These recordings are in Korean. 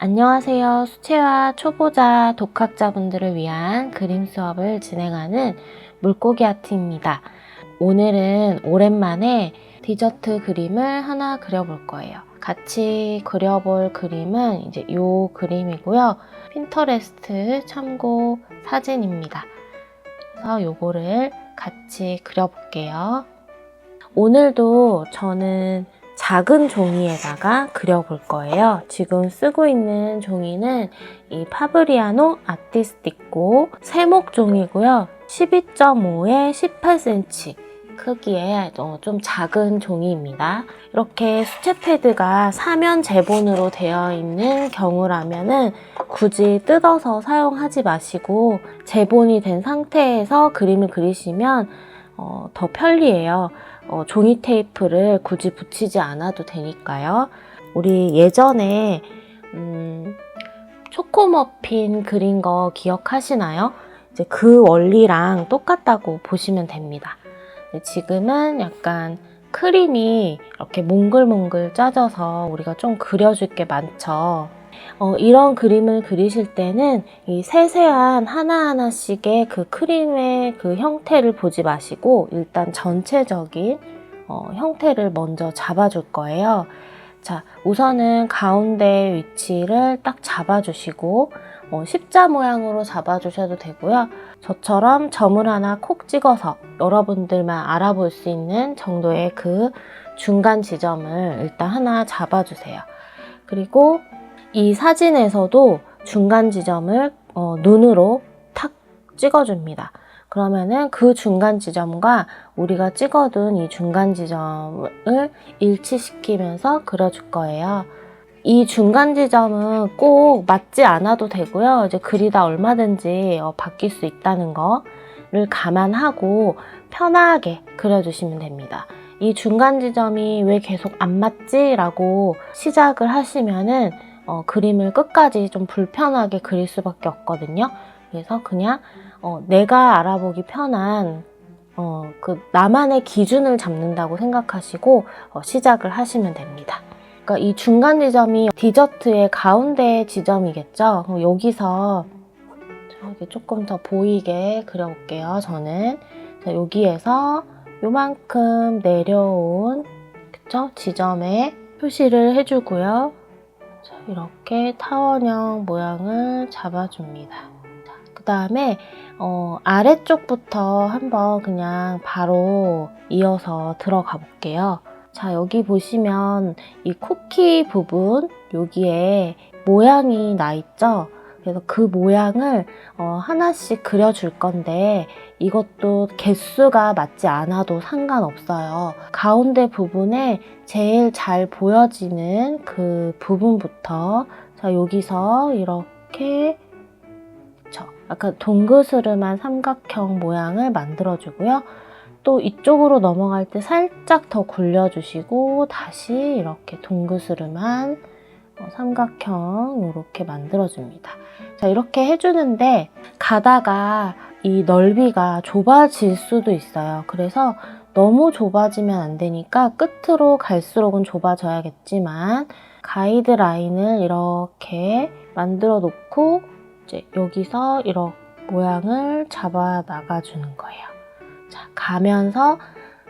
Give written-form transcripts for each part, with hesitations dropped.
안녕하세요. 수채화 초보자 독학자분들을 위한 그림 수업을 진행하는 물고기 아트입니다. 오늘은 오랜만에 디저트 그림을 하나 그려볼 거예요. 같이 그려볼 그림은 이제 이 그림이고요. 핀터레스트 참고 사진입니다. 그래서 요거를 같이 그려볼게요. 오늘도 저는 작은 종이에다가 그려볼 거예요. 지금 쓰고 있는 종이는 이 파브리아노 아티스티코 세목 종이고요. 12.5에 18cm 크기의 좀 작은 종이입니다. 이렇게 수채 패드가 사면 제본으로 되어 있는 경우라면은 굳이 뜯어서 사용하지 마시고 제본이 된 상태에서 그림을 그리시면 더 편리해요. 종이 테이프를 굳이 붙이지 않아도 되니까요. 우리 예전에 초코머핀 그린 거 기억하시나요? 이제 그 원리랑 똑같다고 보시면 됩니다. 지금은 약간 크림이 이렇게 몽글몽글 짜져서 우리가 좀 그려줄 게 많죠. 이런 그림을 그리실 때는 이 세세한 하나하나씩의 그 크림의 그 형태를 보지 마시고 일단 전체적인 형태를 먼저 잡아줄 거예요. 자, 우선은 가운데 위치를 딱 잡아주시고 십자 모양으로 잡아주셔도 되고요. 저처럼 점을 하나 콕 찍어서 여러분들만 알아볼 수 있는 정도의 그 중간 지점을 일단 하나 잡아주세요. 그리고 이 사진에서도 중간 지점을 눈으로 탁 찍어줍니다. 그러면은 그 중간 지점과 우리가 찍어둔 이 중간 지점을 일치시키면서 그려줄 거예요. 이 중간 지점은 꼭 맞지 않아도 되고요. 이제 그리다 얼마든지 바뀔 수 있다는 거를 감안하고 편하게 그려주시면 됩니다. 이 중간 지점이 왜 계속 안 맞지? 라고 시작을 하시면은 그림을 끝까지 좀 불편하게 그릴 수밖에 없거든요. 그래서 그냥 내가 알아보기 편한 그 나만의 기준을 잡는다고 생각하시고 시작을 하시면 됩니다. 그러니까 이 중간 지점이 디저트의 가운데 지점이겠죠. 그럼 여기서 저기 조금 더 보이게 그려볼게요. 저는 자, 여기에서 요만큼 내려온 그쵸? 지점에 표시를 해주고요. 자, 이렇게 타원형 모양을 잡아줍니다. 그 다음에 아래쪽부터 한번 그냥 바로 이어서 들어가 볼게요. 자, 여기 보시면 이 쿠키 부분 여기에 모양이 나 있죠? 그래서 그 모양을 하나씩 그려줄 건데 이것도 개수가 맞지 않아도 상관없어요. 가운데 부분에 제일 잘 보여지는 그 부분부터 자, 여기서 이렇게 약간 동그스름한 삼각형 모양을 만들어주고요. 또 이쪽으로 넘어갈 때 살짝 더 굴려주시고 다시 이렇게 동그스름한 삼각형 이렇게 만들어줍니다. 자, 이렇게 해주는데 가다가 이 넓이가 좁아질 수도 있어요. 그래서 너무 좁아지면 안 되니까 끝으로 갈수록은 좁아져야겠지만 가이드라인을 이렇게 만들어 놓고 이제 여기서 이렇게 모양을 잡아 나가주는 거예요. 자, 가면서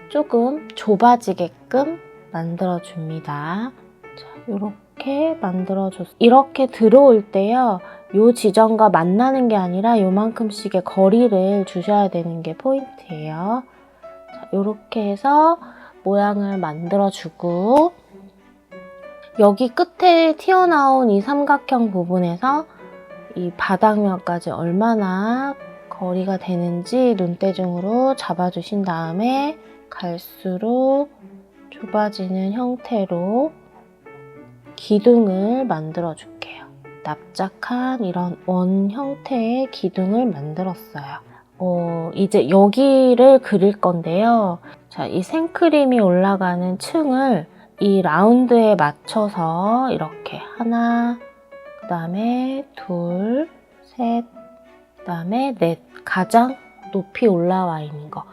조금 좁아지게끔 만들어줍니다. 자, 이렇게 만들어줬어요. 이렇게 들어올 때요. 이 지점과 만나는 게 아니라 요만큼씩의 거리를 주셔야 되는 게 포인트예요. 자, 이렇게 해서 모양을 만들어주고 여기 끝에 튀어나온 이 삼각형 부분에서 이 바닥면까지 얼마나 거리가 되는지 눈대중으로 잡아주신 다음에 갈수록 좁아지는 형태로 기둥을 만들어 줄게요. 납작한 이런 원 형태의 기둥을 만들었어요. 이제 여기를 그릴 건데요. 자, 이 생크림이 올라가는 층을 이 라운드에 맞춰서 이렇게 하나, 그 다음에 둘, 셋, 그 다음에 넷, 가장 높이 올라와 있는 거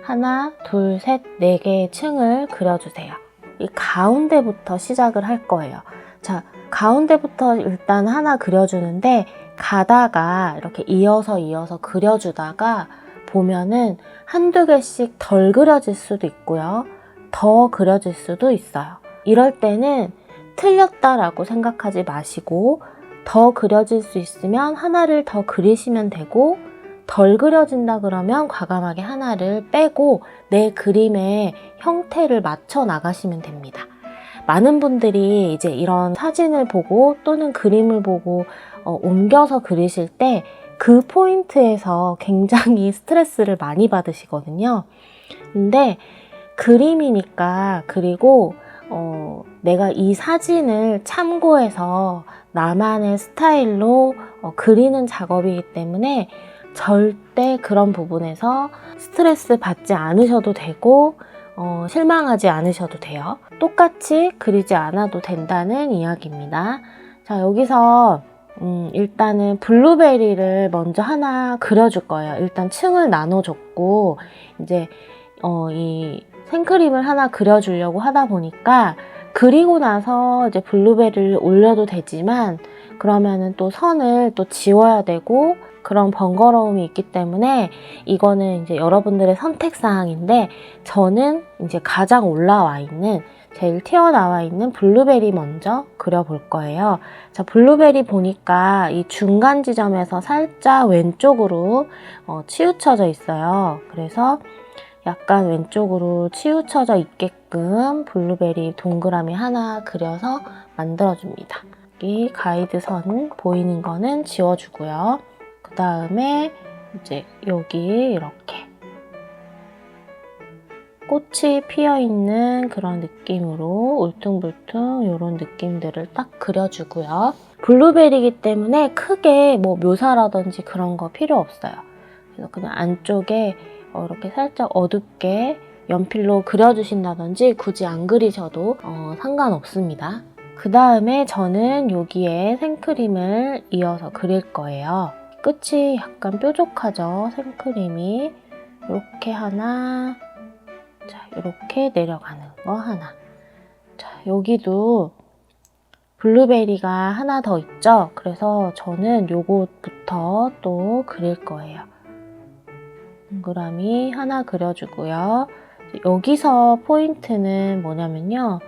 하나, 둘, 셋, 네 개의 층을 그려주세요. 이 가운데부터 시작을 할 거예요. 자, 가운데부터 일단 하나 그려주는데 가다가 이렇게 이어서 그려주다가 보면은 한두 개씩 덜 그려질 수도 있고요. 더 그려질 수도 있어요. 이럴 때는 틀렸다라고 생각하지 마시고 더 그려질 수 있으면 하나를 더 그리시면 되고 덜 그려진다 그러면 과감하게 하나를 빼고 내 그림의 형태를 맞춰 나가시면 됩니다. 많은 분들이 이제 이런 사진을 보고 또는 그림을 보고 옮겨서 그리실 때 그 포인트에서 굉장히 스트레스를 많이 받으시거든요. 근데 그림이니까 그리고 내가 이 사진을 참고해서 나만의 스타일로 그리는 작업이기 때문에 절대 그런 부분에서 스트레스 받지 않으셔도 되고 실망하지 않으셔도 돼요. 똑같이 그리지 않아도 된다는 이야기입니다. 자, 여기서 일단은 블루베리를 먼저 하나 그려줄 거예요. 일단 층을 나눠줬고 이제 이 생크림을 하나 그려주려고 하다 보니까 그리고 나서 이제 블루베리를 올려도 되지만 그러면은 또 선을 또 지워야 되고 그런 번거로움이 있기 때문에 이거는 이제 여러분들의 선택 사항인데 저는 이제 가장 올라와 있는 제일 튀어나와 있는 블루베리 먼저 그려볼 거예요. 자, 블루베리 보니까 이 중간 지점에서 살짝 왼쪽으로 치우쳐져 있어요. 그래서 약간 왼쪽으로 치우쳐져 있게끔 블루베리 동그라미 하나 그려서 만들어줍니다. 여기 가이드 선 보이는 거는 지워주고요. 그 다음에 이제 여기 이렇게 꽃이 피어있는 그런 느낌으로 울퉁불퉁 이런 느낌들을 딱 그려주고요. 블루베리이기 때문에 크게 뭐 묘사라든지 그런 거 필요 없어요. 그래서 그냥 안쪽에 이렇게 살짝 어둡게 연필로 그려주신다든지 굳이 안 그리셔도 상관없습니다. 그 다음에 저는 여기에 생크림을 이어서 그릴 거예요. 끝이 약간 뾰족하죠? 생크림이 이렇게 하나, 자, 이렇게 내려가는 거 하나. 자, 여기도 블루베리가 하나 더 있죠? 그래서 저는 요것부터 또 그릴 거예요. 동그라미 하나 그려주고요. 여기서 포인트는 뭐냐면요.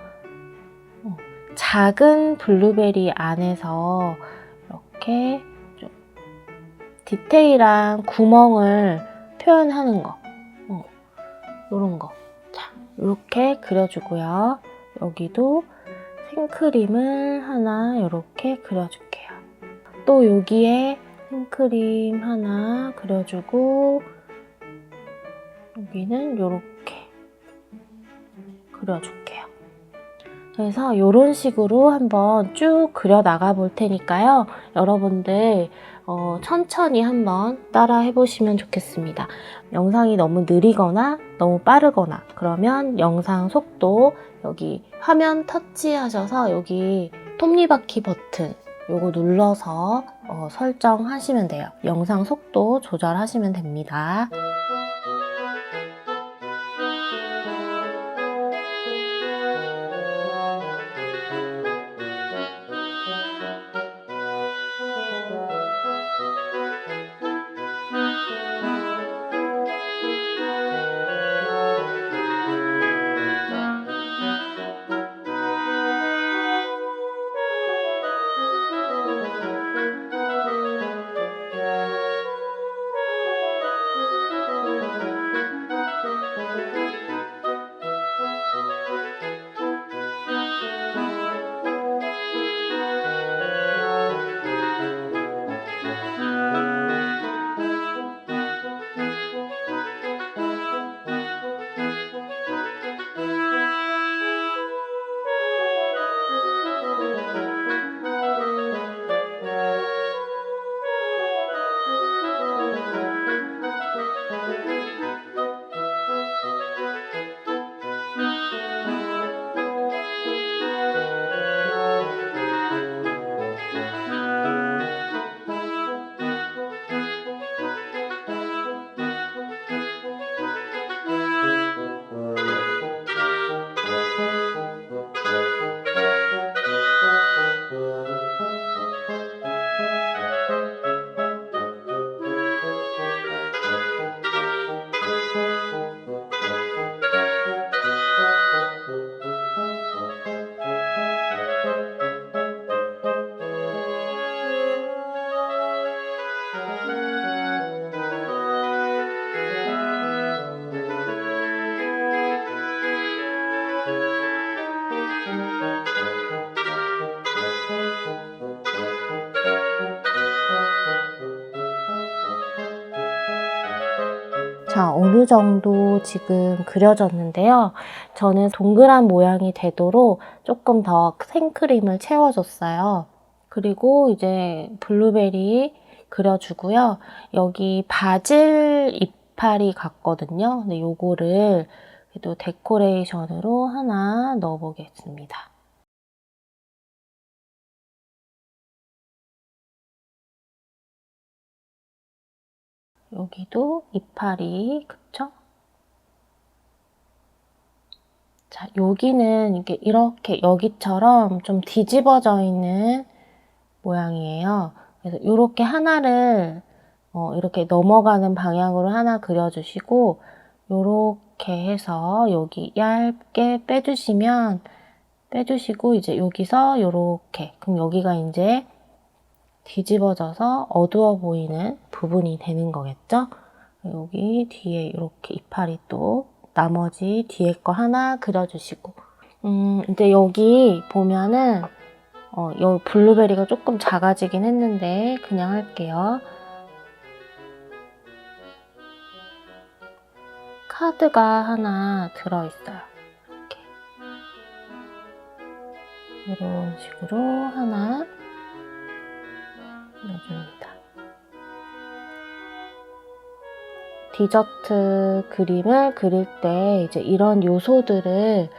작은 블루베리 안에서 이렇게 좀 디테일한 구멍을 표현하는 거. 요런 거. 자, 이렇게 그려주고요. 여기도 생크림을 하나 이렇게 그려줄게요. 또 여기에 생크림 하나 그려주고 여기는 이렇게 그려줄게요. 그래서 이런 식으로 한번 쭉 그려 나가 볼 테니까요. 여러분들 천천히 한번 따라 해보시면 좋겠습니다. 영상이 너무 느리거나 너무 빠르거나 그러면 영상 속도 여기 화면 터치하셔서 여기 톱니바퀴 버튼 요거 눌러서 설정하시면 돼요. 영상 속도 조절하시면 됩니다. 자, 어느 정도 지금 그려졌는데요. 저는 동그란 모양이 되도록 조금 더 생크림을 채워줬어요. 그리고 이제 블루베리 그려주고요. 여기 바질 이파리 같거든요. 근데 요거를 또 데코레이션으로 하나 넣어보겠습니다. 여기도 이파리, 그쵸? 자, 여기는 이렇게 여기처럼 좀 뒤집어져 있는 모양이에요. 그래서 이렇게 하나를 이렇게 넘어가는 방향으로 하나 그려주시고, 이렇게 해서 여기 얇게 빼주시고, 이제 여기서 이렇게, 그럼 여기가 이제 뒤집어져서 어두워 보이는 부분이 되는 거겠죠? 여기 뒤에 이렇게 이파리 또 나머지 뒤에 거 하나 그려주시고, 이제 여기 보면은 이 블루베리가 조금 작아지긴 했는데 그냥 할게요. 카드가 하나 들어있어요. 이렇게 이런 식으로 하나 넣어줍니다. 디저트 그림을 그릴 때 이제 이런 요소들을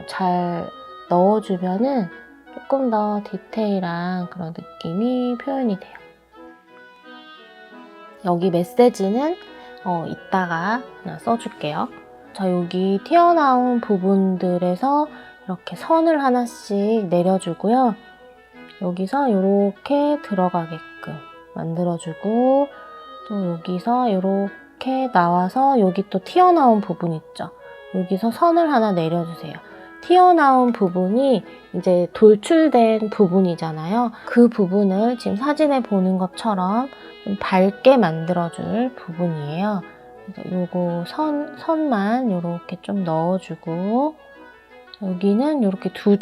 잘 넣어주면은 조금 더 디테일한 그런 느낌이 표현이 돼요. 여기 메시지는 이따가 그냥 써줄게요. 자, 여기 튀어나온 부분들에서 이렇게 선을 하나씩 내려주고요. 여기서 이렇게 들어가게끔 만들어주고, 또 여기서 이렇게 나와서 여기 또 튀어나온 부분 있죠? 여기서 선을 하나 내려주세요. 튀어나온 부분이 이제 돌출된 부분이잖아요. 그 부분을 지금 사진에 보는 것처럼 좀 밝게 만들어줄 부분이에요. 그래서 요거 선만 이렇게 좀 넣어주고, 여기는 이렇게 두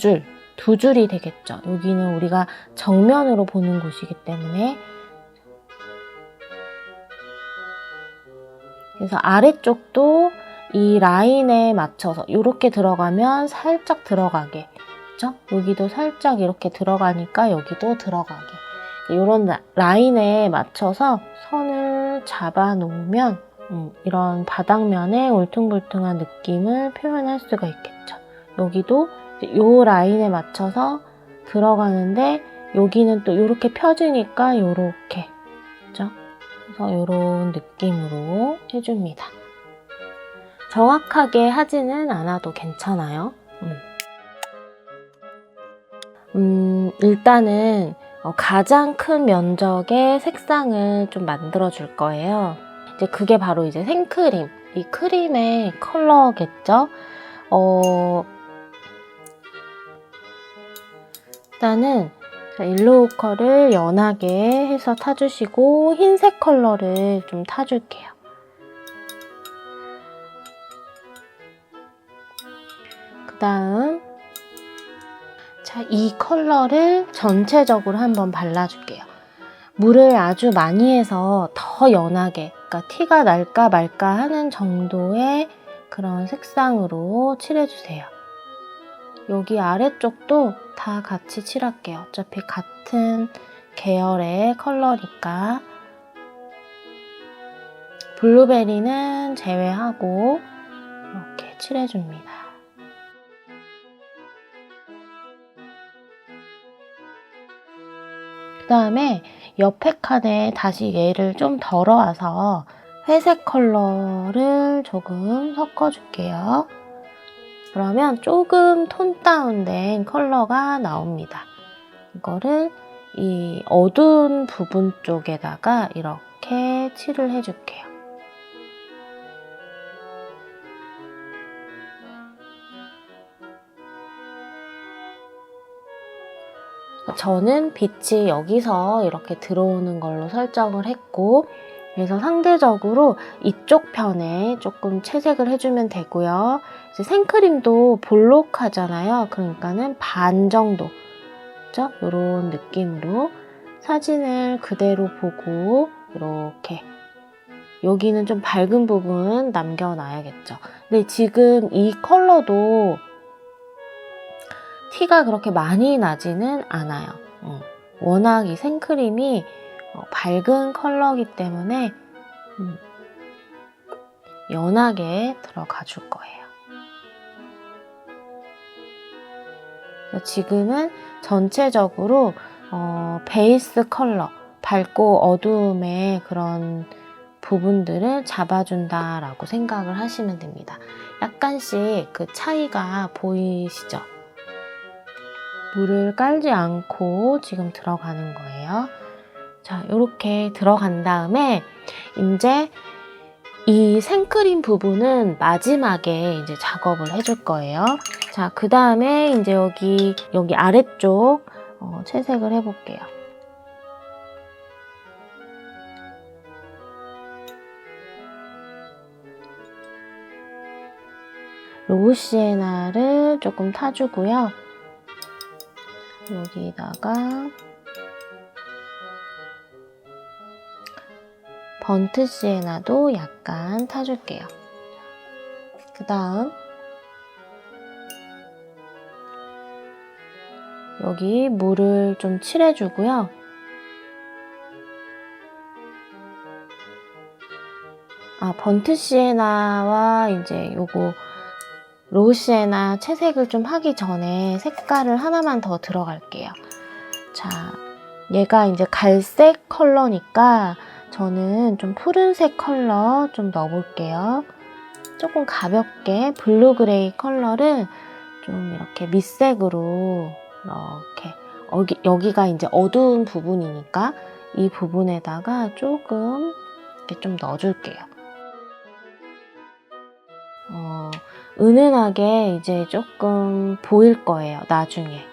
줄이 되겠죠. 여기는 우리가 정면으로 보는 곳이기 때문에. 그래서 아래쪽도 이 라인에 맞춰서 이렇게 들어가면 살짝 들어가게, 그렇죠? 여기도 살짝 이렇게 들어가니까 여기도 들어가게, 이런 라인에 맞춰서 선을 잡아 놓으면 이런 바닥면에 울퉁불퉁한 느낌을 표현할 수가 있겠죠. 여기도 이 라인에 맞춰서 들어가는데 여기는 또 이렇게 펴지니까 이렇게, 그렇죠? 그래서 이런 느낌으로 해줍니다. 정확하게 하지는 않아도 괜찮아요. 일단은 가장 큰 면적의 색상을 좀 만들어 줄 거예요. 이제 그게 바로 이제 생크림, 이 크림의 컬러겠죠. 일단은 일로우컬을 연하게 해서 타주시고 흰색 컬러를 좀 타줄게요. 그 다음 이 컬러를 전체적으로 한번 발라줄게요. 물을 아주 많이 해서 더 연하게, 그러니까 티가 날까 말까 하는 정도의 그런 색상으로 칠해주세요. 여기 아래쪽도 다 같이 칠할게요. 어차피 같은 계열의 컬러니까. 블루베리는 제외하고 이렇게 칠해줍니다. 그 다음에 옆에 칸에 다시 얘를 좀 덜어와서 회색 컬러를 조금 섞어줄게요. 그러면 조금 톤 다운된 컬러가 나옵니다. 이거를 이 어두운 부분 쪽에다가 이렇게 칠을 해줄게요. 저는 빛이 여기서 이렇게 들어오는 걸로 설정을 했고, 그래서 상대적으로 이쪽 편에 조금 채색을 해주면 되고요. 이제 생크림도 볼록하잖아요. 그러니까는 반 정도, 그렇죠? 이런 느낌으로 사진을 그대로 보고 이렇게 여기는 좀 밝은 부분 남겨놔야겠죠. 근데 지금 이 컬러도 티가 그렇게 많이 나지는 않아요. 워낙 이 생크림이 밝은 컬러이기 때문에 연하게 들어가 줄 거예요. 지금은 전체적으로 베이스 컬러, 밝고 어두움의 그런 부분들을 잡아준다라고 생각을 하시면 됩니다. 약간씩 그 차이가 보이시죠? 물을 깔지 않고 지금 들어가는 거예요. 자, 이렇게 들어간 다음에 이제 이 생크림 부분은 마지막에 이제 작업을 해줄 거예요. 자, 그 다음에 이제 여기 아래쪽 채색을 해볼게요. 로우 시에나를 조금 타주고요. 여기다가 번트 시에나도 약간 타줄게요. 그 다음 여기 물을 좀 칠해주고요. 번트 시에나와 이제 요거 로우 시에나 채색을 좀 하기 전에 색깔을 하나만 더 들어갈게요. 자, 얘가 이제 갈색 컬러니까 저는 좀 푸른색 컬러 좀 넣어볼게요. 조금 가볍게 블루 그레이 컬러를 좀 이렇게 밑색으로 이렇게 여기가 이제 어두운 부분이니까 이 부분에다가 조금 이렇게 좀 넣어줄게요. 은은하게 이제 조금 보일 거예요, 나중에.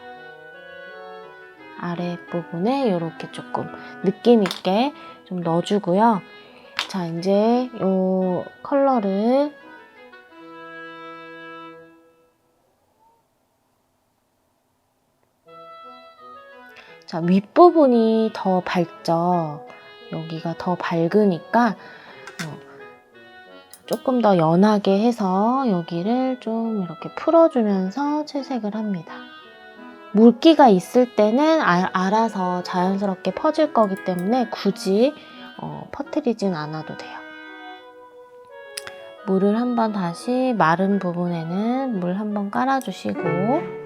아랫부분에 이렇게 조금 느낌 있게 좀 넣어주고요. 자, 이제 이 컬러를 자, 윗부분이 더 밝죠. 여기가 더 밝으니까 조금 더 연하게 해서 여기를 좀 이렇게 풀어주면서 채색을 합니다. 물기가 있을 때는 알아서 자연스럽게 퍼질 거기 때문에 굳이 퍼뜨리진 않아도 돼요. 물을 한번 다시 마른 부분에는 물 한번 깔아주시고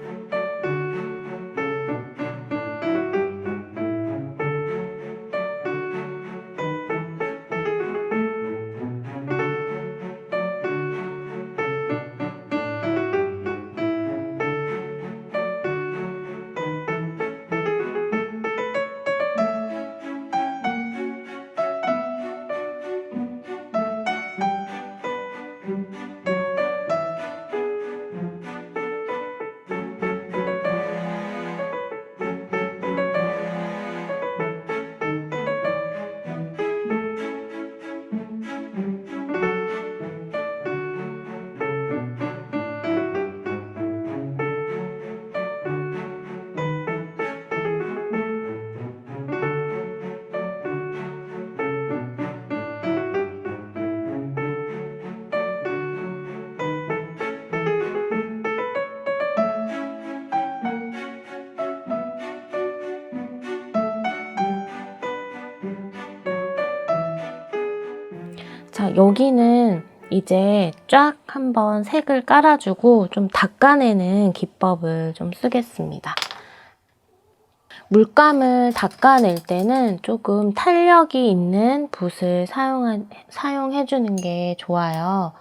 자, 여기는 이제 쫙 한번 색을 깔아주고 좀 닦아내는 기법을 좀 쓰겠습니다. 물감을 닦아낼 때는 조금 탄력이 있는 붓을 사용해주는 게 좋아요.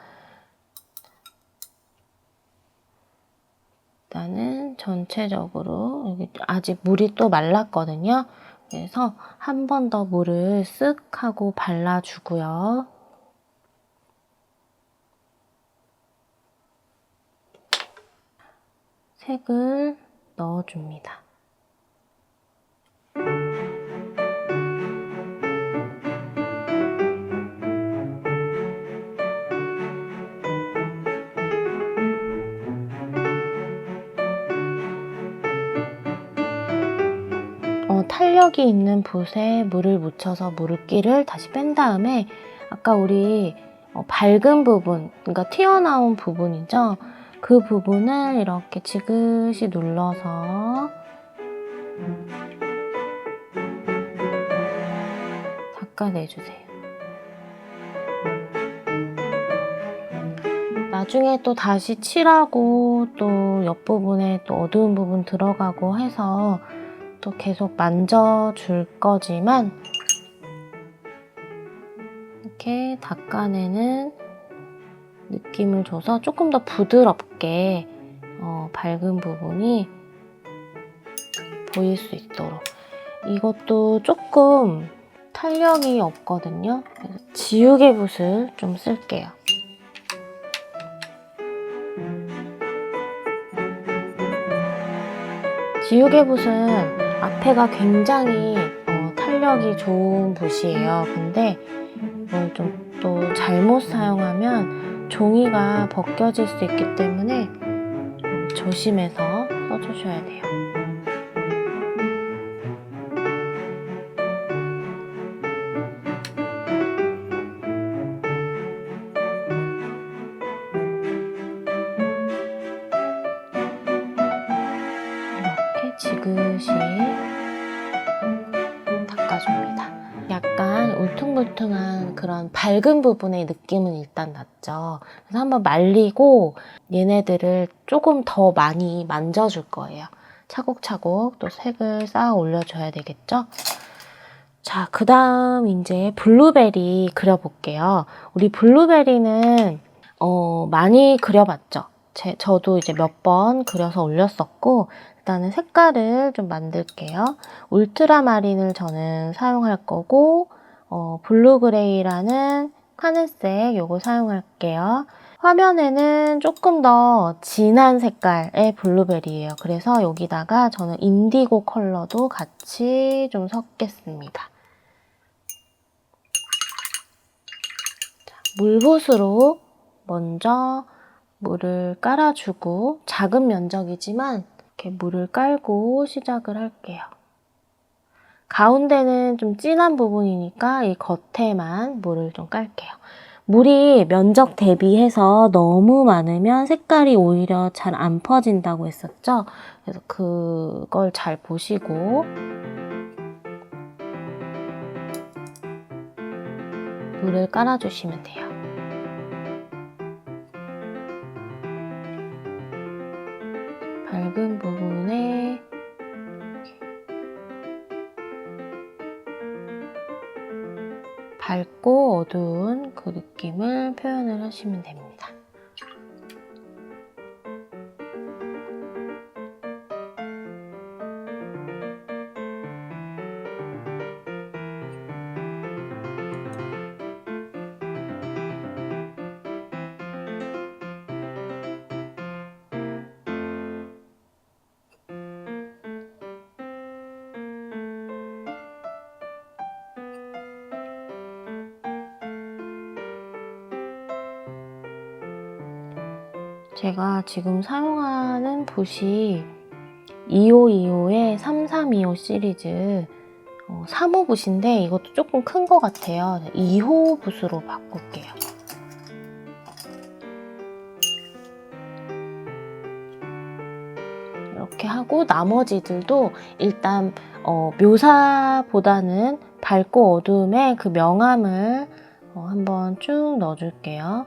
일단은 전체적으로 여기 아직 물이 또 말랐거든요. 그래서 한 번 더 물을 쓱 하고 발라주고요. 색을 넣어줍니다. 탄력이 있는 붓에 물을 묻혀서 물기를 다시 뺀 다음에 아까 우리 밝은 부분, 그러니까 튀어나온 부분이죠. 그 부분을 이렇게 지그시 눌러서 닦아내주세요. 나중에 또 다시 칠하고 또 옆부분에 또 어두운 부분 들어가고 해서 또 계속 만져줄 거지만 이렇게 닦아내는 느낌을 줘서 조금 더 부드럽게 밝은 부분이 보일 수 있도록. 이것도 조금 탄력이 없거든요. 그래서 지우개 붓을 좀 쓸게요. 지우개 붓은 앞에가 굉장히 탄력이 좋은 붓이에요. 근데 이걸 좀 또 잘못 사용하면 종이가 벗겨질 수 있기 때문에 조심해서 써주셔야 돼요. 이렇게 지그시 닦아줍니다. 약간 울퉁불퉁한 그런 밝은 부분의 느낌은 일단 났죠. 그래서 한번 말리고 얘네들을 조금 더 많이 만져줄 거예요. 차곡차곡 또 색을 쌓아 올려줘야 되겠죠? 자, 그 다음 이제 블루베리 그려볼게요. 우리 블루베리는 많이 그려봤죠? 저도 이제 몇 번 그려서 올렸었고, 일단은 색깔을 좀 만들게요. 울트라마린을 저는 사용할 거고, 블루그레이라는 하늘색 요거 사용할게요. 화면에는 조금 더 진한 색깔의 블루베리예요. 그래서 여기다가 저는 인디고 컬러도 같이 좀 섞겠습니다. 물붓으로 먼저 물을 깔아주고, 작은 면적이지만 이렇게 물을 깔고 시작을 할게요. 가운데는 좀 진한 부분이니까 이 겉에만 물을 좀 깔게요. 물이 면적 대비해서 너무 많으면 색깔이 오히려 잘 안 퍼진다고 했었죠? 그래서 그걸 잘 보시고 물을 깔아주시면 돼요. 밝은 부분에 밝고 어두운 그 느낌을 표현을 하시면 됩니다. 제가 지금 사용하는 붓이 2525의 3325 시리즈 3호 붓인데 이것도 조금 큰 것 같아요. 2호 붓으로 바꿀게요. 이렇게 하고 나머지들도 일단 묘사보다는 밝고 어두움의 그 명암을 한번 쭉 넣어줄게요.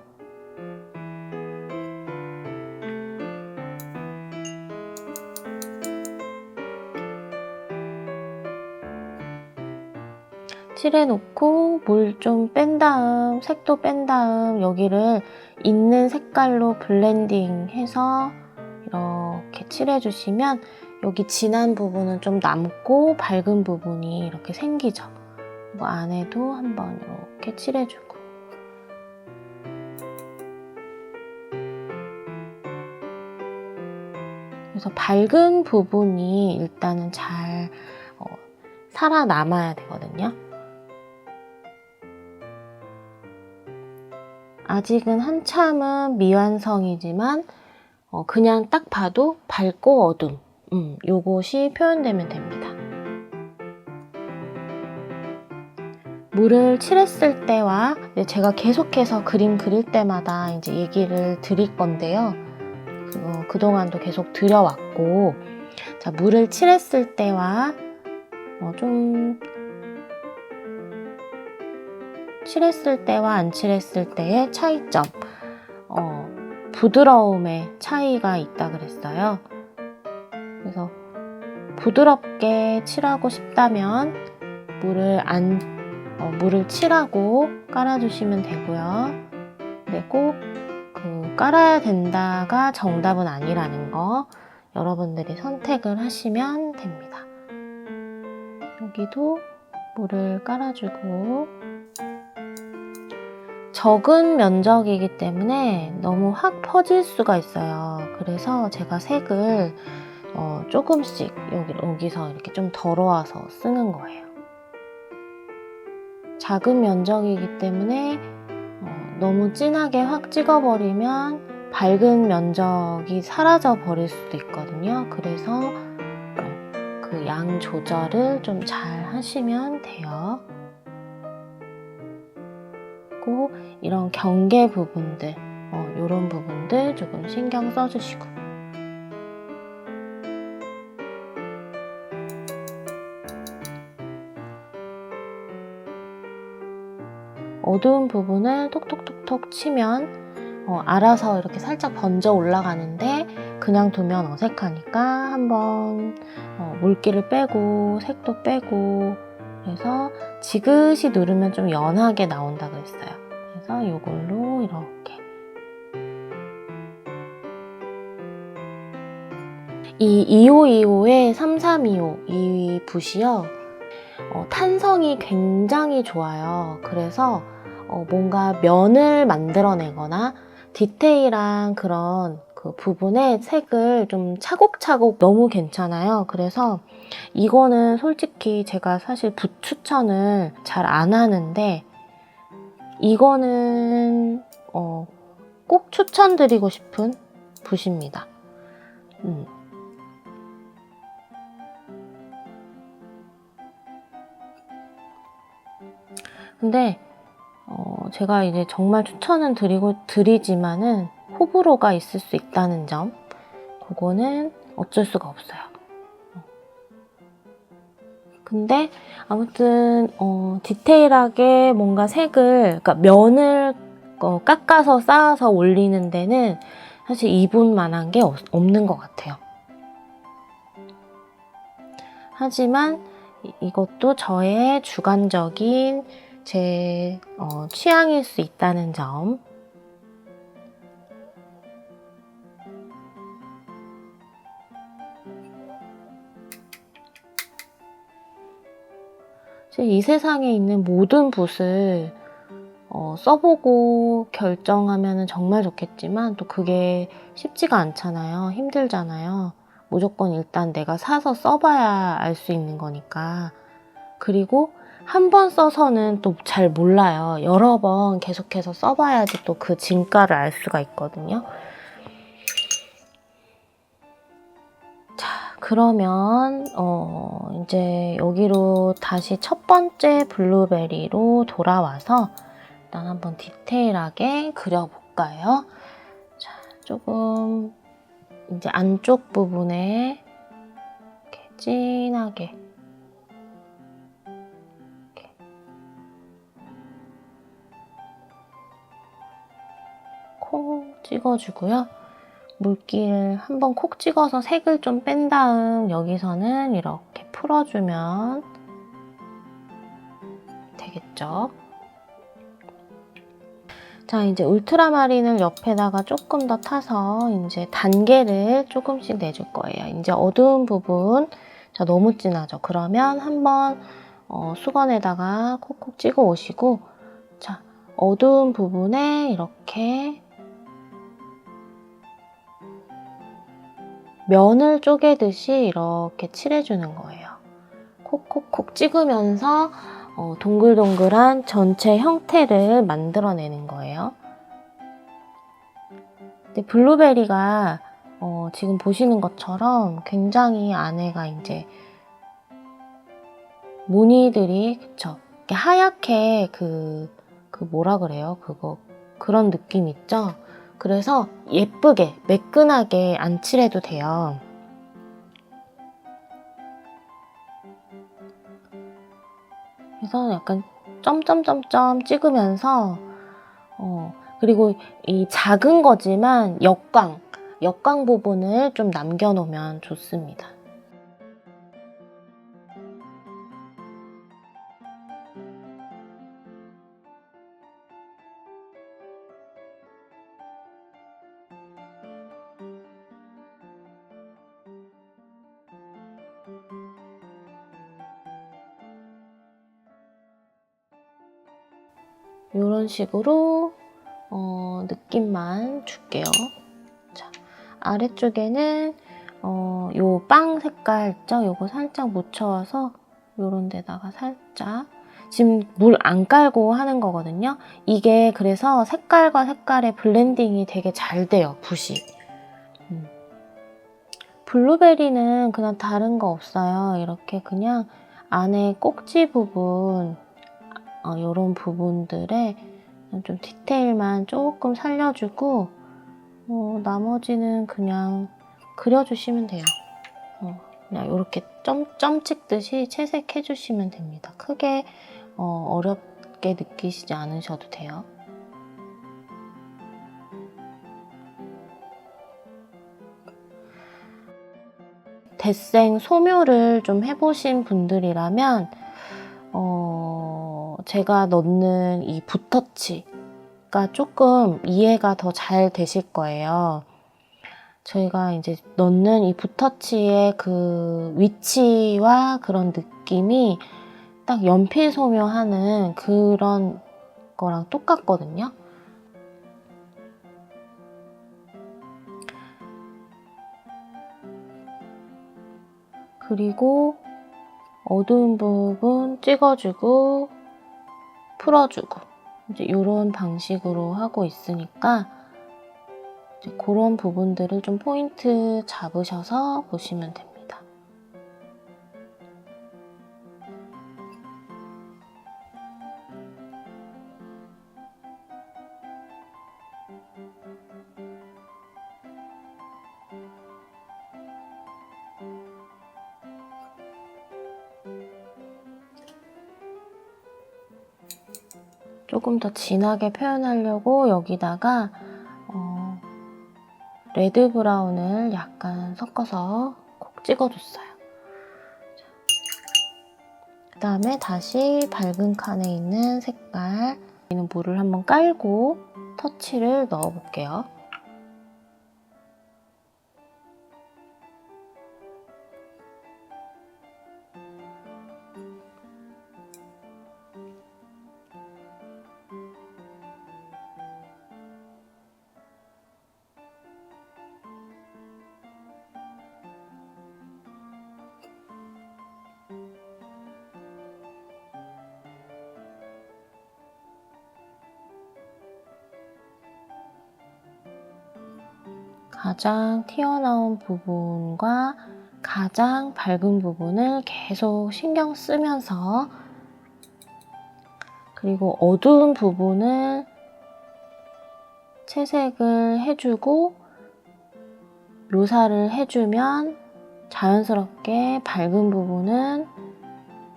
칠해놓고 물 좀 뺀 다음, 색도 뺀 다음 여기를 있는 색깔로 블렌딩해서 이렇게 칠해주시면 여기 진한 부분은 좀 남고 밝은 부분이 이렇게 생기죠. 이거 안에도 한번 이렇게 칠해주고. 그래서 밝은 부분이 일단은 잘 살아남아야 되거든요. 아직은 한참은 미완성이지만 그냥 딱 봐도 밝고 어둠 요것이 표현되면 됩니다. 물을 칠했을 때와 제가 계속해서 그림 그릴 때마다 이제 얘기를 드릴 건데요. 그동안도 계속 드려왔고, 자, 물을 칠했을 때와 좀 칠했을 때와 안 칠했을 때의 차이점, 부드러움의 차이가 있다 그랬어요. 그래서 부드럽게 칠하고 싶다면 물을 칠하고 깔아주시면 되고요. 근데 꼭 깔아야 된다가 정답은 아니라는 거 여러분들이 선택을 하시면 됩니다. 여기도 물을 깔아주고, 적은 면적이기 때문에 너무 확 퍼질 수가 있어요. 그래서 제가 색을 조금씩 여기서 이렇게 좀 덜어와서 쓰는 거예요. 작은 면적이기 때문에 너무 진하게 확 찍어버리면 밝은 면적이 사라져 버릴 수도 있거든요. 그래서 그 양 조절을 좀 잘 하시면 돼요. 그리고 이런 경계 부분들, 이런 부분들 조금 신경 써주시고, 어두운 부분을 톡톡톡톡 치면 알아서 이렇게 살짝 번져 올라가는데, 그냥 두면 어색하니까 한번 물기를 빼고 색도 빼고, 그래서 지그시 누르면 좀 연하게 나온다 그랬어요. 그래서 이걸로 이렇게 이 2525의 3325 이 붓이요, 탄성이 굉장히 좋아요. 그래서 뭔가 면을 만들어내거나 디테일한 그런 그 부분에 색을 좀 차곡차곡 너무 괜찮아요. 그래서 이거는 솔직히 제가 사실 붓 추천을 잘 안 하는데, 이거는 꼭 추천드리고 싶은 붓입니다. 근데 제가 이제 정말 추천은 드리지만은 호불호가 있을 수 있다는 점, 그거는 어쩔 수가 없어요. 근데 아무튼 디테일하게 뭔가 색을, 그러니까 면을 깎아서 쌓아서 올리는 데는 사실 이분만한 게 없는 것 같아요. 하지만 이것도 저의 주관적인 제 취향일 수 있다는 점. 이 세상에 있는 모든 붓을 써보고 결정하면 정말 좋겠지만, 또 그게 쉽지가 않잖아요. 힘들잖아요. 무조건 일단 내가 사서 써봐야 알 수 있는 거니까. 그리고 한 번 써서는 또 잘 몰라요. 여러 번 계속해서 써봐야지 또 그 진가를 알 수가 있거든요. 자, 그러면 이제 여기로 다시 첫 번째 블루베리로 돌아와서 일단 한번 디테일하게 그려볼까요? 자, 조금 이제 안쪽 부분에 이렇게 진하게 이렇게 콕 찍어주고요. 물기를 한번 콕 찍어서 색을 좀 뺀 다음 여기서는 이렇게 풀어주면 되겠죠. 자, 이제 울트라마린을 옆에다가 조금 더 타서 이제 단계를 조금씩 내줄 거예요. 이제 어두운 부분, 자, 너무 진하죠? 그러면 한번 수건에다가 콕콕 찍어 오시고, 자, 어두운 부분에 이렇게 면을 쪼개듯이 이렇게 칠해주는 거예요. 콕콕콕 찍으면서 동글동글한 전체 형태를 만들어내는 거예요. 근데 블루베리가 지금 보시는 것처럼 굉장히 안에가 이제 무늬들이, 그쵸? 이렇게 하얗게 그 뭐라 그래요? 그런 느낌 있죠? 그래서 예쁘게 매끈하게 안 칠해도 돼요. 그래서 약간 점점점점 찍으면서 그리고 이 작은 거지만 역광 부분을 좀 남겨놓으면 좋습니다. 이런 식으로 느낌만 줄게요. 자, 아래쪽에는 요 빵 색깔 있죠? 요거 살짝 묻혀서 요런 데다가 살짝, 지금 물 안 깔고 하는 거거든요. 이게 그래서 색깔과 색깔의 블렌딩이 되게 잘 돼요, 붓이. 블루베리는 그냥 다른 거 없어요. 이렇게 그냥 안에 꼭지 부분, 요런 부분들에 좀 디테일만 조금 살려주고 나머지는 그냥 그려주시면 돼요. 그냥 이렇게 점 찍듯이 채색해 주시면 됩니다. 크게 어렵게 느끼시지 않으셔도 돼요. 대생 소묘를 좀 해보신 분들이라면 제가 넣는 이 붓터치가 조금 이해가 더 잘 되실 거예요. 저희가 이제 넣는 이 붓터치의 그 위치와 그런 느낌이 딱 연필 소묘하는 그런 거랑 똑같거든요. 그리고 어두운 부분 찍어주고 풀어주고 이제 이런 방식으로 하고 있으니까 이제 그런 부분들을 좀 포인트 잡으셔서 보시면 됩니다. 조금 더 진하게 표현하려고 여기다가 레드 브라운을 약간 섞어서 콕 찍어줬어요. 그 다음에 다시 밝은 칸에 있는 색깔, 물을 한번 깔고 터치를 넣어볼게요. 가장 튀어나온 부분과 가장 밝은 부분을 계속 신경 쓰면서, 그리고 어두운 부분을 채색을 해주고 묘사를 해주면 자연스럽게 밝은 부분은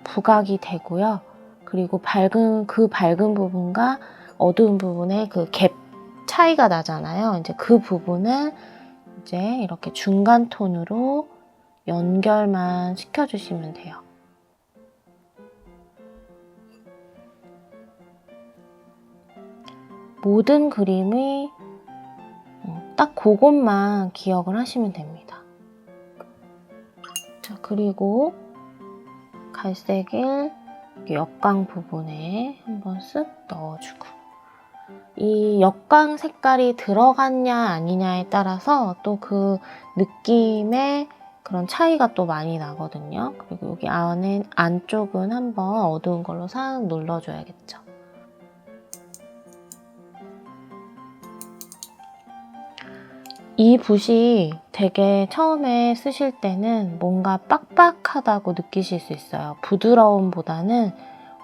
부각이 되고요. 그리고 그 밝은 부분과 어두운 부분의 그 갭 차이가 나잖아요. 이제 그 부분을 이제 이렇게 중간 톤으로 연결만 시켜주시면 돼요. 모든 그림이 딱 그것만 기억을 하시면 됩니다. 자, 그리고 갈색을 역광 부분에 한번 쓱 넣어주고, 이 역광 색깔이 들어갔냐 아니냐에 따라서 또 그 느낌의 그런 차이가 또 많이 나거든요. 그리고 여기 안쪽은 한번 어두운 걸로 싹 눌러줘야겠죠. 이 붓이 되게 처음에 쓰실 때는 뭔가 빡빡하다고 느끼실 수 있어요. 부드러움보다는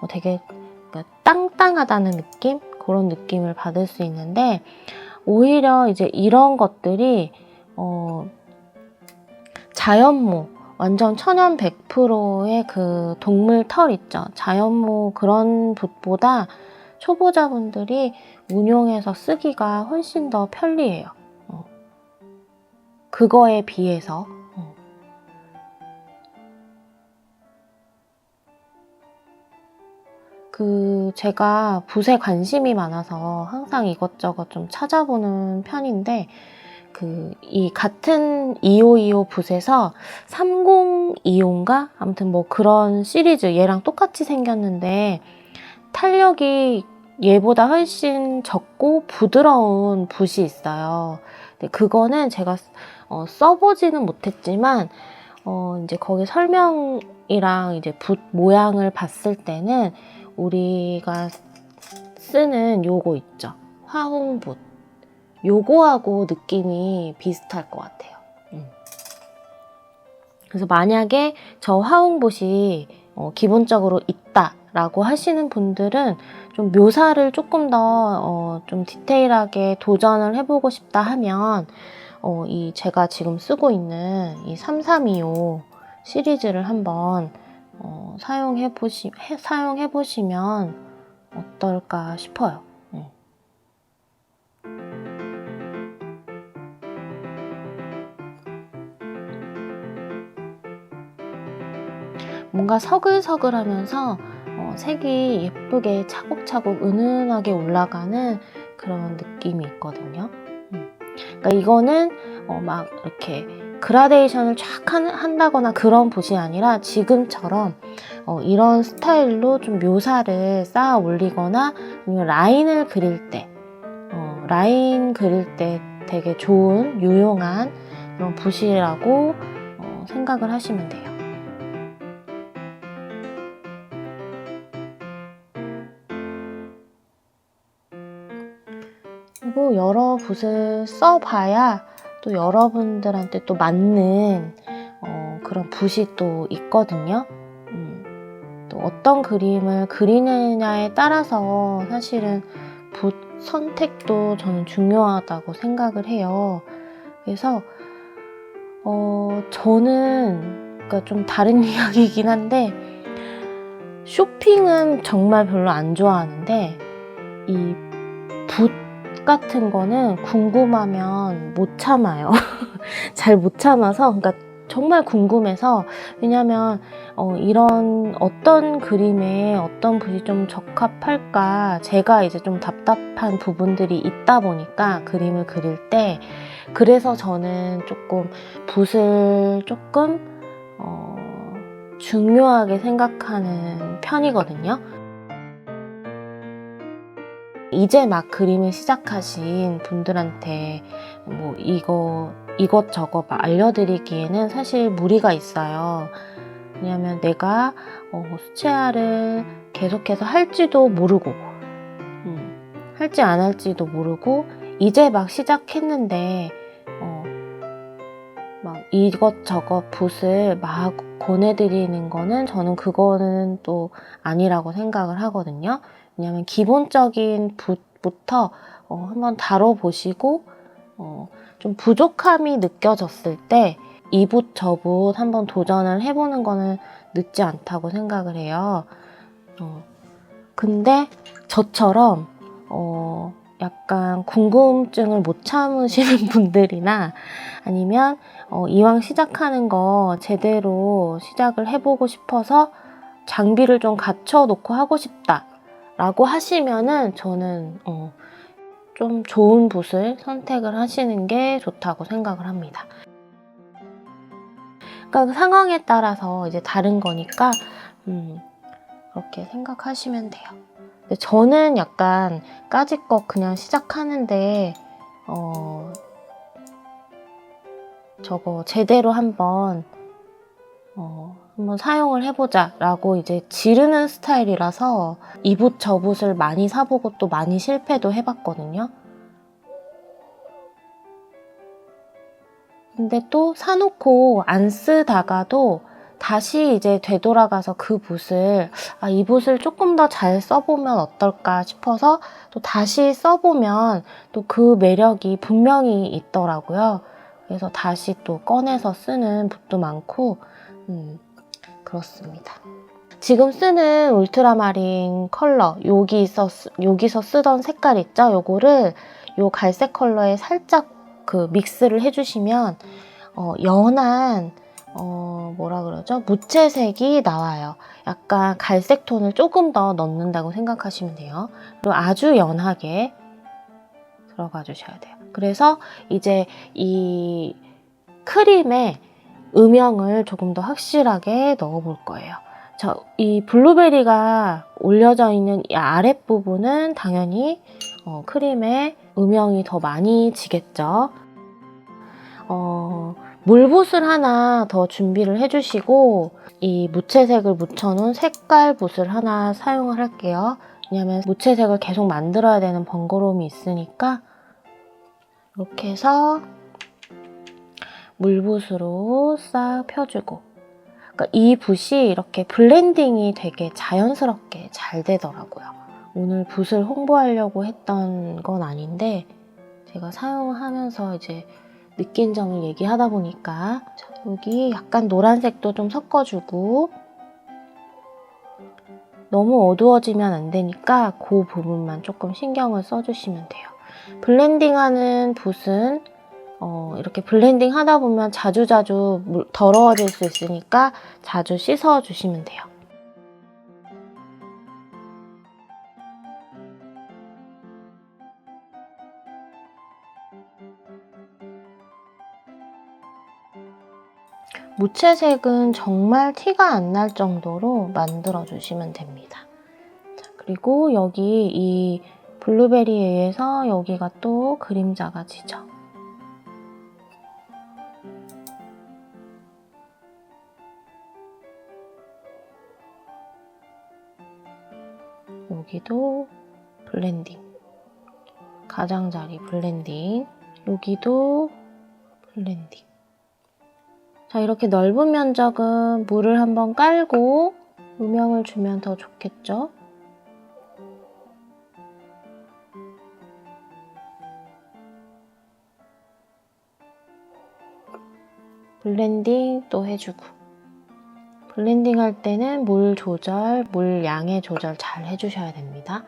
되게 땅땅하다는 느낌? 그런 느낌을 받을 수 있는데, 오히려 이제 이런 것들이 자연모, 완전 천연 100%의 그 동물 털 있죠. 자연모 그런 붓보다 초보자분들이 운용해서 쓰기가 훨씬 더 편리해요. 그거에 비해서. 제가 붓에 관심이 많아서 항상 이것저것 좀 찾아보는 편인데, 이 같은 2525 붓에서 3025인가? 아무튼 뭐 그런 시리즈, 얘랑 똑같이 생겼는데, 탄력이 얘보다 훨씬 적고 부드러운 붓이 있어요. 근데 그거는 제가 써보지는 못했지만, 이제 거기 설명이랑 이제 붓 모양을 봤을 때는 우리가 쓰는 요거 있죠. 화홍붓. 요거하고 느낌이 비슷할 것 같아요. 그래서 만약에 저 화홍붓이 기본적으로 있다라고 하시는 분들은 좀 묘사를 조금 더 좀 디테일하게 도전을 해보고 싶다 하면 제가 지금 쓰고 있는 이 3325 시리즈를 한번 사용해 보시면 어떨까 싶어요. 뭔가 서글서글하면서 색이 예쁘게 차곡차곡 은은하게 올라가는 그런 느낌이 있거든요. 그러니까 이거는 막 이렇게 그라데이션을 쫙 한다거나 그런 붓이 아니라 지금처럼 이런 스타일로 좀 묘사를 쌓아 올리거나 아니면 라인을 그릴 때 라인 그릴 때 되게 좋은 유용한 그런 붓이라고 생각을 하시면 돼요. 그리고 여러 붓을 써봐야 또 여러분들한테 또 맞는 그런 붓이 또 있거든요. 또 어떤 그림을 그리느냐에 따라서 사실은 붓 선택도 저는 중요하다고 생각을 해요. 그래서 저는 그러니까 좀 다른 이야기이긴 한데, 쇼핑은 정말 별로 안 좋아하는데 이 붓 같은 거는 궁금하면 못 참아요. 잘 못 참아서, 그러니까 정말 궁금해서. 왜냐면 이런 어떤 그림에 어떤 붓이 좀 적합할까, 제가 이제 좀 답답한 부분들이 있다 보니까 그림을 그릴 때, 그래서 저는 조금 붓을 조금 중요하게 생각하는 편이거든요. 이제 막 그림을 시작하신 분들한테 뭐 이것저것 막 알려드리기에는 사실 무리가 있어요. 왜냐면 내가 수채화를 계속해서 할지도 모르고, 할지 안 할지도 모르고, 이제 막 시작했는데 막 이것저것 붓을 막 권해드리는 거는, 저는 그거는 또 아니라고 생각을 하거든요. 왜냐면 기본적인 붓부터 한번 다뤄보시고 좀 부족함이 느껴졌을 때 이 붓 저 붓 한번 도전을 해보는 거는 늦지 않다고 생각을 해요. 근데 저처럼 약간 궁금증을 못 참으시는 분들이나, 아니면 이왕 시작하는 거 제대로 시작을 해보고 싶어서 장비를 좀 갖춰놓고 하고 싶다 라고 하시면은, 저는 좀 좋은 붓을 선택을 하시는 게 좋다고 생각을 합니다. 그러니까 그 상황에 따라서 이제 다른 거니까 그렇게 생각하시면 돼요. 근데 저는 약간 까짓것 그냥 시작하는데 저거 제대로 한번 사용을 해보자 라고 이제 지르는 스타일이라서 이 붓 저 붓을 많이 사보고 또 많이 실패도 해봤거든요. 근데 또 사놓고 안 쓰다가도 다시 이제 되돌아가서 그 붓을 이 붓을 조금 더 잘 써보면 어떨까 싶어서 또 다시 써보면 또 그 매력이 분명히 있더라고요. 그래서 다시 또 꺼내서 쓰는 붓도 많고 그렇습니다. 지금 쓰는 울트라마린 컬러 여기서 쓰던 색깔 있죠? 요거를 요 갈색 컬러에 살짝 그 믹스를 해주시면 연한 뭐라 그러죠? 무채색이 나와요. 약간 갈색 톤을 조금 더 넣는다고 생각하시면 돼요. 그리고 아주 연하게 들어가 주셔야 돼요. 그래서 이제 이 크림에 음영을 조금 더 확실하게 넣어 볼 거예요. 이 블루베리가 올려져 있는 이 아랫부분은 당연히 크림에 음영이 더 많이 지겠죠. 물붓을 하나 더 준비를 해주시고 이 무채색을 묻혀놓은 색깔 붓을 하나 사용을 할게요. 왜냐면 무채색을 계속 만들어야 되는 번거로움이 있으니까 이렇게 해서 물붓으로 싹 펴주고, 그러니까 이 붓이 이렇게 블렌딩이 되게 자연스럽게 잘 되더라고요. 오늘 붓을 홍보하려고 했던 건 아닌데 제가 사용하면서 이제 느낀 점을 얘기하다 보니까 여기 약간 노란색도 좀 섞어주고, 너무 어두워지면 안 되니까 그 부분만 조금 신경을 써주시면 돼요. 블렌딩하는 붓은 이렇게 블렌딩 하다 보면 자주자주 더러워질 수 있으니까 자주 씻어주시면 돼요. 무채색은 정말 티가 안 날 정도로 만들어 주시면 됩니다. 그리고 여기 이 블루베리에 의해서 여기가 또 그림자가 지죠. 여기도 블렌딩, 가장자리 블렌딩, 여기도 블렌딩. 자, 이렇게 넓은 면적은 물을 한번 깔고 음영을 주면 더 좋겠죠? 블렌딩 또 해주고, 블렌딩 할 때는 물 조절, 물 양의 조절 잘 해주셔야 됩니다.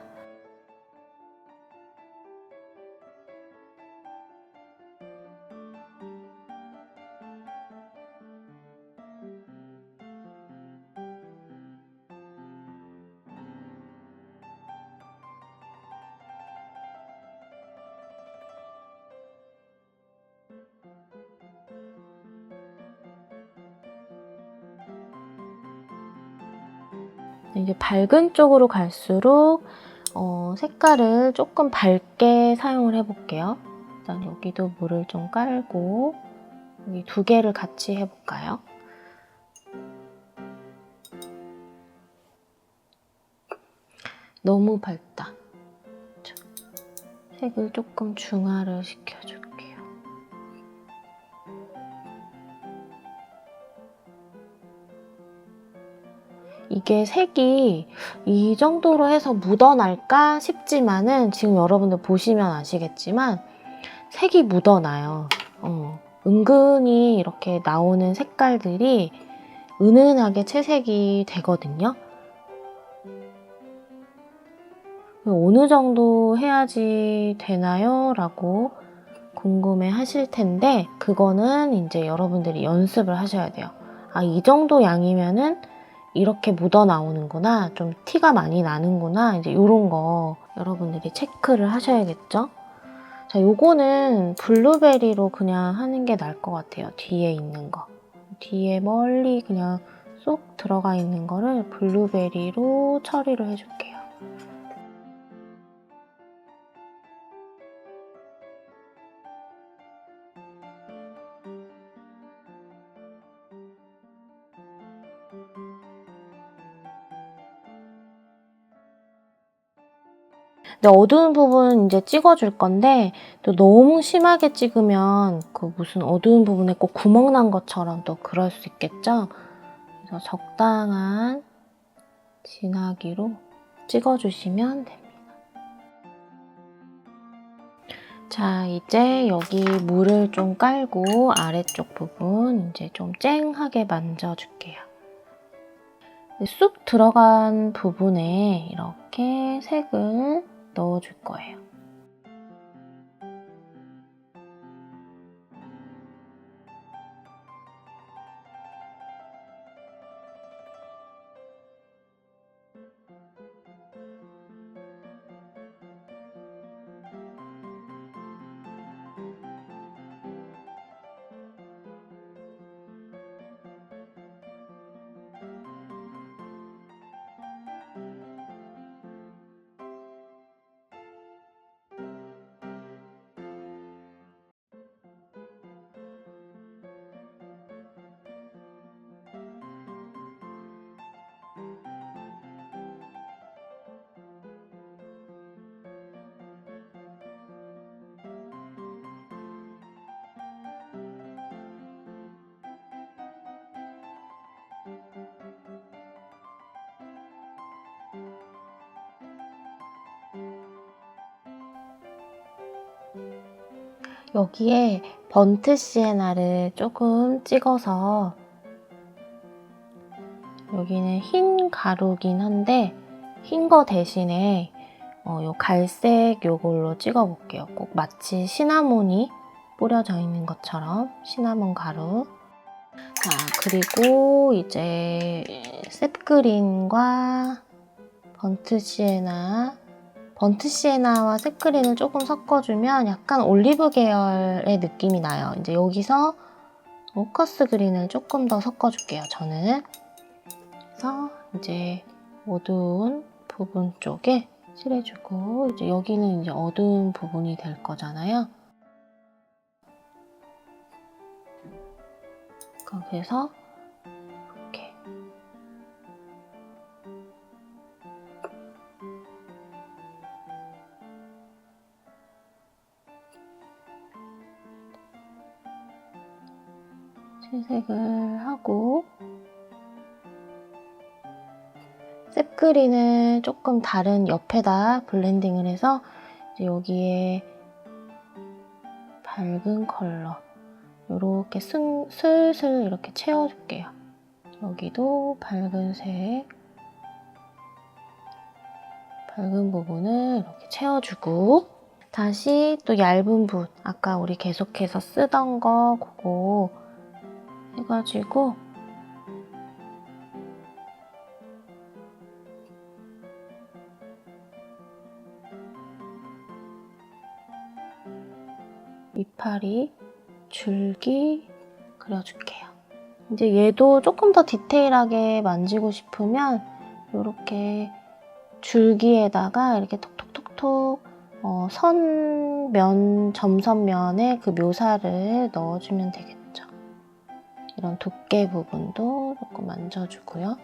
이게 밝은 쪽으로 갈수록 색깔을 조금 밝게 사용을 해볼게요. 일단 여기도 물을 좀 깔고 여기 두 개를 같이 해볼까요? 너무 밝다. 색을 조금 중화를 시켜줄게요. 이게 색이 이 정도로 해서 묻어날까 싶지만은 지금 여러분들 보시면 아시겠지만 색이 묻어나요. 은근히 이렇게 나오는 색깔들이 은은하게 채색이 되거든요. 어느 정도 해야지 되나요? 라고 궁금해 하실 텐데 그거는 이제 여러분들이 연습을 하셔야 돼요. 이 정도 양이면은 이렇게 묻어 나오는구나, 좀 티가 많이 나는구나, 이제 이런 거 여러분들이 체크를 하셔야겠죠? 자, 요거는 블루베리로 그냥 하는 게 나을 것 같아요. 뒤에 있는 거. 뒤에 멀리 그냥 쏙 들어가 있는 거를 블루베리로 처리를 해줄게요. 근데 어두운 부분 이제 찍어줄 건데 또 너무 심하게 찍으면 그 무슨 어두운 부분에 꼭 구멍 난 것처럼 또 그럴 수 있겠죠? 그래서 적당한 진하기로 찍어주시면 됩니다. 자, 이제 여기 물을 좀 깔고 아래쪽 부분 이제 좀 쨍하게 만져줄게요. 쑥 들어간 부분에 이렇게 색을 넣어줄 거예요. 여기에 번트 시에나를 조금 찍어서, 여기는 흰 가루긴 한데 흰 거 대신에 요 갈색 요걸로 찍어볼게요. 꼭 마치 시나몬이 뿌려져 있는 것처럼 시나몬 가루. 자, 그리고 이제 셉그린과 번트 시에나와 셉그린을 조금 섞어주면 약간 올리브 계열의 느낌이 나요. 이제 여기서 로커스 그린을 조금 더 섞어줄게요, 저는. 그래서 이제 어두운 부분 쪽에 칠해주고, 이제 여기는 이제 어두운 부분이 될 거잖아요. 그래서 이렇게 채색을 하고, 셉그린을 조금 다른 옆에다 블렌딩을 해서 이제 여기에 밝은 컬러 이렇게 슬슬 이렇게 채워줄게요. 여기도 밝은 부분을 이렇게 채워주고, 다시 또 얇은 붓, 아까 우리 계속해서 쓰던 거 그거 해가지고 이파리, 줄기 그려줄게요. 이제 얘도 조금 더 디테일하게 만지고 싶으면 이렇게 줄기에다가 이렇게 톡톡톡톡 점선면에 그 묘사를 넣어주면 되겠죠. 이런 두께 부분도 조금 만져주고요.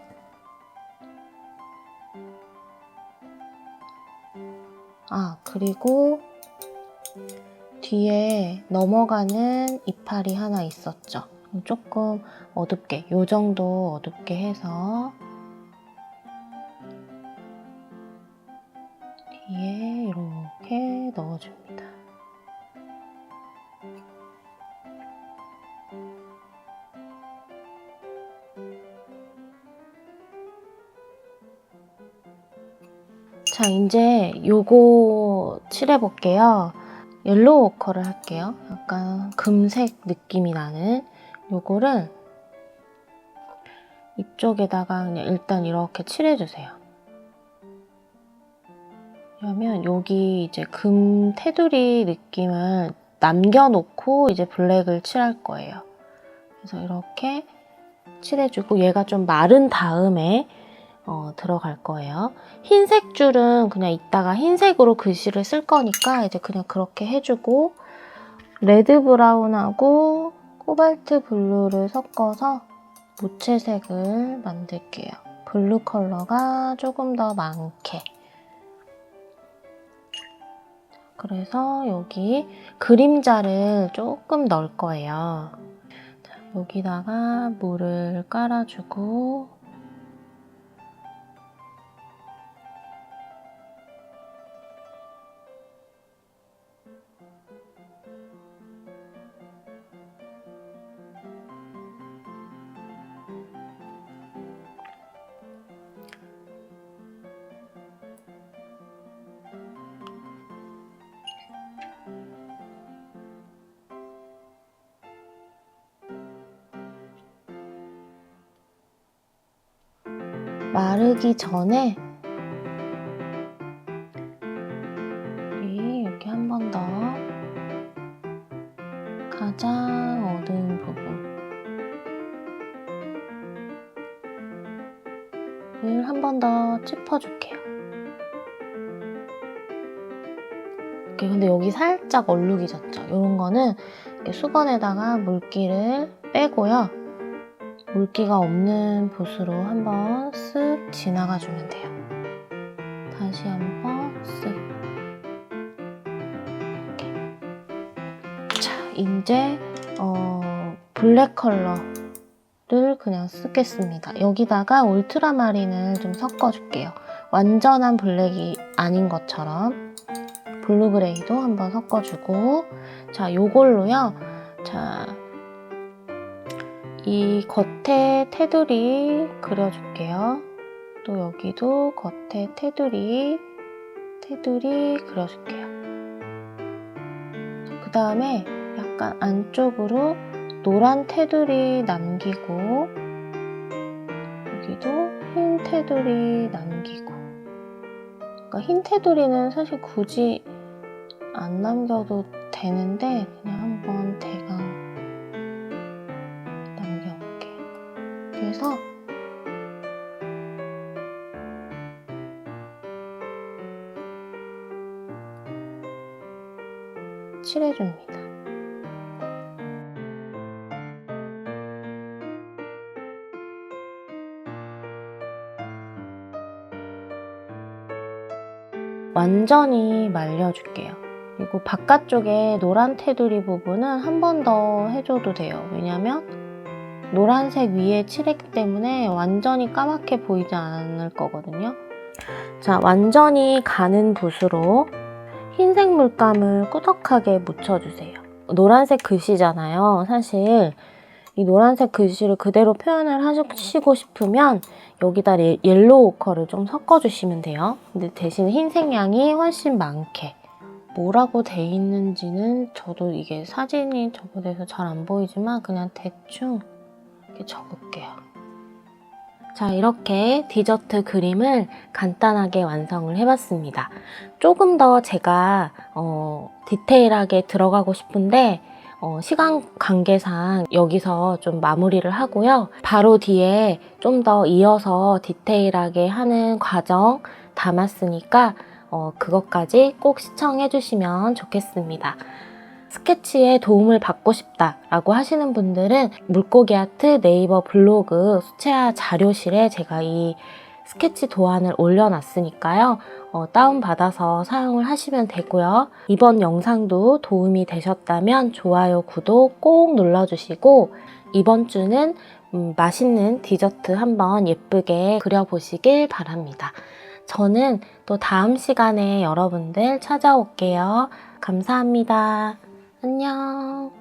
그리고 뒤에 넘어가는 이파리 하나 있었죠. 조금 어둡게, 이 정도 어둡게 해서 뒤에 이렇게 넣어줍니다. 자, 이제 요거 칠해볼게요. 옐로우 오커를 할게요. 약간 금색 느낌이 나는 요거를 이쪽에다가 그냥 일단 이렇게 칠해주세요. 그러면 여기 이제 금 테두리 느낌을 남겨놓고 이제 블랙을 칠할 거예요. 그래서 이렇게 칠해주고, 얘가 좀 마른 다음에 들어갈 거예요. 흰색 줄은 그냥 이따가 흰색으로 글씨를 쓸 거니까 이제 그냥 그렇게 해주고, 레드 브라운하고 코발트 블루를 섞어서 무채색을 만들게요. 블루 컬러가 조금 더 많게. 그래서 여기 그림자를 조금 넣을 거예요. 여기다가 물을 깔아주고 마르기 전에 이렇게 한 번 더 가장 어두운 부분을 한 번 더 짚어줄게요. 이렇게 근데 여기 살짝 얼룩이 졌죠? 이런 거는 이렇게 수건에다가 물기를 빼고요. 물기가 없는 붓으로 한번 쓱 지나가주면 돼요. 다시 한번 쓱. 이렇게. 자, 이제 블랙 컬러를 그냥 쓰겠습니다. 여기다가 울트라마린을 좀 섞어줄게요. 완전한 블랙이 아닌 것처럼 블루 그레이도 한번 섞어주고, 자, 요걸로요. 자, 이 겉에 테두리 그려줄게요. 또 여기도 겉에 테두리 그려줄게요. 그 다음에 약간 안쪽으로 노란 테두리 남기고, 여기도 흰 테두리 남기고. 그러니까 흰 테두리는 사실 굳이 안 남겨도 되는데 그냥 한번 대강 그래서 칠해줍니다. 완전히 말려줄게요. 그리고 바깥쪽에 노란 테두리 부분은 한 번 더 해줘도 돼요. 왜냐면 노란색 위에 칠했기 때문에 완전히 까맣게 보이지 않을 거거든요. 자, 완전히 가는 붓으로 흰색 물감을 꾸덕하게 묻혀주세요. 노란색 글씨잖아요. 사실 이 노란색 글씨를 그대로 표현을 하시고 싶으면 여기다 옐로우 오커를 좀 섞어주시면 돼요. 근데 대신 흰색 양이 훨씬 많게. 뭐라고 돼 있는지는 저도 이게 사진이 저번에서 잘 안 보이지만 그냥 대충 이렇게 적을게요. 자, 이렇게 디저트 그림을 간단하게 완성을 해봤습니다. 조금 더 제가 디테일하게 들어가고 싶은데 시간 관계상 여기서 좀 마무리를 하고요. 바로 뒤에 좀 더 이어서 디테일하게 하는 과정 담았으니까 그것까지 꼭 시청해 주시면 좋겠습니다. 스케치에 도움을 받고 싶다라고 하시는 분들은 물고기 아트 네이버 블로그 수채화 자료실에 제가 이 스케치 도안을 올려놨으니까요. 다운받아서 사용을 하시면 되고요. 이번 영상도 도움이 되셨다면 좋아요, 구독 꼭 눌러주시고 이번 주는 맛있는 디저트 한번 예쁘게 그려보시길 바랍니다. 저는 또 다음 시간에 여러분들 찾아올게요. 감사합니다. 안녕.